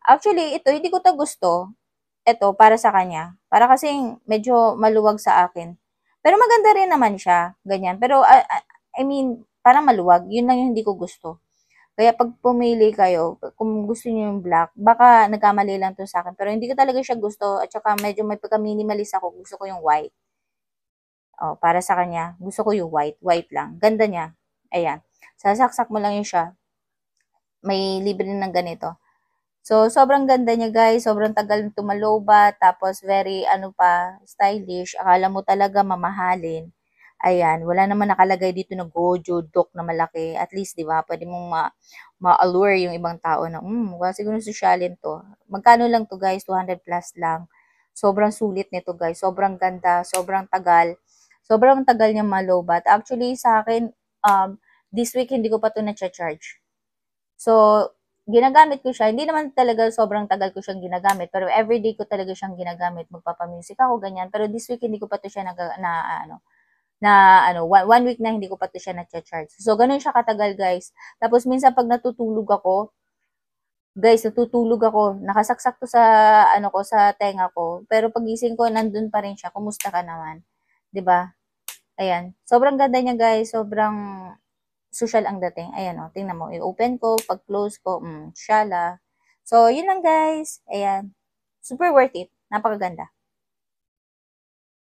Actually, ito, hindi ko 'to gusto. Ito, para sa kanya. Para kasing medyo maluwag sa akin. Pero maganda rin naman siya, ganyan. Pero, I mean, parang maluwag. Yun lang yung hindi ko gusto. Kaya pag pumili kayo, kung gusto niyo yung black, baka nagkamali lang to sa akin. Pero hindi ko talaga siya gusto. At saka medyo may pagka-minimalist ako. Gusto ko yung white. Oh, para sa kanya, gusto ko yung white. White lang. Ganda niya. Ayan. Sasaksak mo lang yun siya. May libre ng ganito. So, sobrang ganda niya guys, sobrang tagal tumaloba, tapos very ano pa, stylish. Akala mo talaga mamahalin. Ayan, wala naman nakalagay dito na Gojo, Dok na malaki. At least, di ba, pwede mong ma-allure yung ibang tao na, mukha siguro sosyalin to. Magkano lang to guys? 200 plus lang. Sobrang sulit nito guys, sobrang ganda, sobrang tagal niya malobat. Actually, sa akin, this week hindi ko pa to na-charge. So, ginagamit ko siya. Hindi naman talaga sobrang tagal ko siyang ginagamit, pero everyday ko talaga siyang ginagamit. Magpapa-music ako, ganyan. Pero this week, hindi ko pa to siya one week na hindi ko pa to siya na-charge. So, ganun siya katagal, guys. Tapos, minsan pag natutulog ako, guys, natutulog ako. Nakasaksak to sa, sa tenga ko. Pero pagising ko, nandun pa rin siya. Kumusta ka naman? 'Di ba? Ayan. Sobrang ganda niya, guys. Sobrang social ang dating. Ayan o, tingnan mo. I-open ko, pag-close ko, shala. So, yun lang guys. Ayan. Super worth it. Napakaganda.